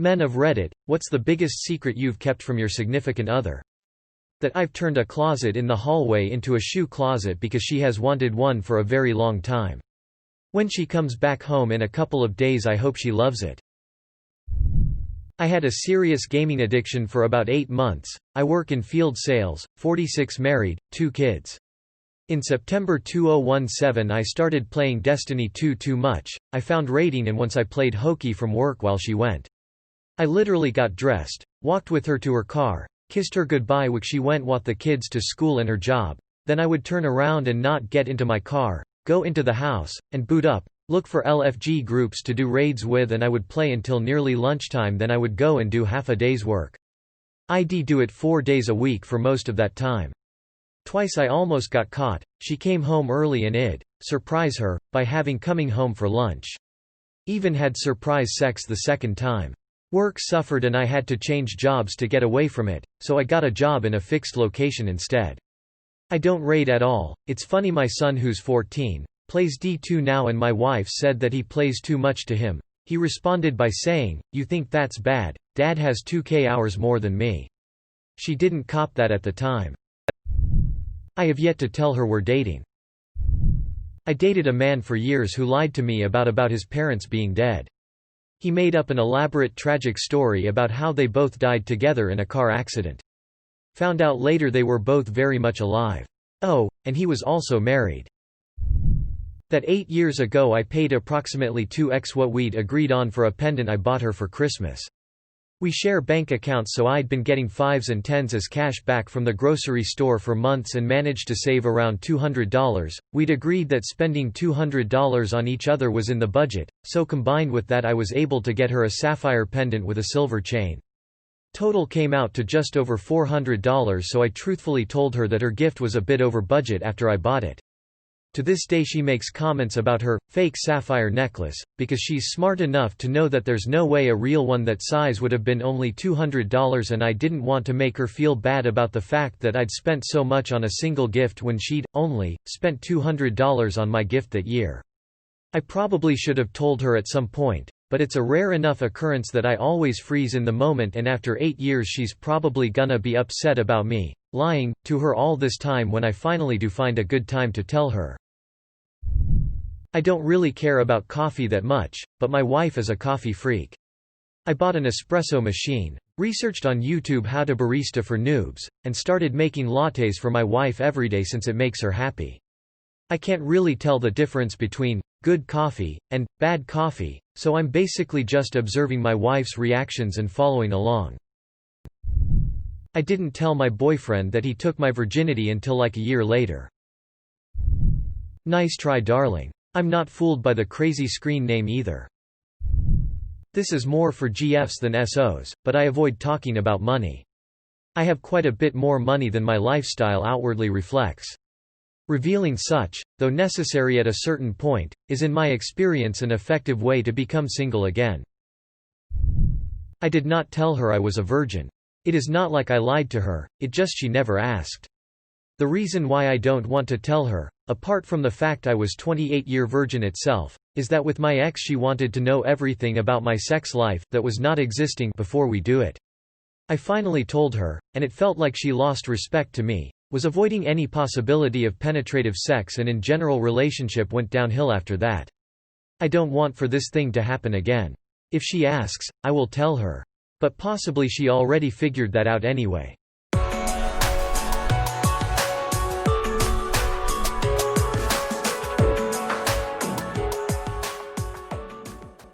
Men of Reddit, what's the biggest secret you've kept from your significant other? That I've turned a closet in the hallway into a shoe closet because she has wanted one for a very long time. When she comes back home in a couple of days, I hope she loves it. I had a serious gaming addiction for about 8 months. I work in field sales, 46, married, 2 kids. In September 2017 I started playing Destiny 2 too much. I found raiding, and once I played hooky from work while she went. I literally got dressed, walked with her to her car, kissed her goodbye while she went with the kids to school and her job, then I would turn around and not get into my car, go into the house, and boot up, look for LFG groups to do raids with, and I would play until nearly lunchtime, then I would go and do half a day's work. I'd do it 4 days a week for most of that time. Twice I almost got caught. She came home early and I'd surprise her by coming home for lunch. Even had surprise sex the second time. Work suffered and I had to change jobs to get away from it, so I got a job in a fixed location instead. I don't raid at all. It's funny, my son who's 14, plays D2 now, and my wife said that he plays too much to him. He responded by saying, "You think that's bad? Dad has 2K hours more than me." She didn't cop that at the time. I have yet to tell her we're dating. I dated a man for years who lied to me about his parents being dead. He made up an elaborate tragic story about how they both died together in a car accident. Found out later they were both very much alive. Oh, and he was also married. That 8 years ago I paid approximately 2x what we'd agreed on for a pendant I bought her for Christmas. We share bank accounts, so I'd been getting 5s and 10s as cash back from the grocery store for months and managed to save around $200. We'd agreed that spending $200 on each other was in the budget, so combined with that I was able to get her a sapphire pendant with a silver chain. Total came out to just over $400, so I truthfully told her that her gift was a bit over budget after I bought it. To this day she makes comments about her fake sapphire necklace, because she's smart enough to know that there's no way a real one that size would have been only $200, and I didn't want to make her feel bad about the fact that I'd spent so much on a single gift when she'd only spent $200 on my gift that year. I probably should have told her at some point, but it's a rare enough occurrence that I always freeze in the moment, and after 8 years she's probably gonna be upset about me lying to her all this time when I finally do find a good time to tell her. I don't really care about coffee that much, but my wife is a coffee freak. I bought an espresso machine, researched on YouTube how to barista for noobs, and started making lattes for my wife every day since it makes her happy. I can't really tell the difference between good coffee and bad coffee, so I'm basically just observing my wife's reactions and following along. I didn't tell my boyfriend that he took my virginity until like a year later. Nice try, darling. I'm not fooled by the crazy screen name either. This is more for GFs than SOs, but I avoid talking about money. I have quite a bit more money than my lifestyle outwardly reflects. Revealing such, though necessary at a certain point, is in my experience an effective way to become single again. I did not tell her I was a virgin. It is not like I lied to her, it just she never asked. The reason why I don't want to tell her, apart from the fact I was 28-year virgin itself, is that with my ex she wanted to know everything about my sex life that was not existing before we do it. I finally told her, and it felt like she lost respect to me, was avoiding any possibility of penetrative sex, and in general relationship went downhill after that. I don't want for this thing to happen again. If she asks, I will tell her. But possibly she already figured that out anyway.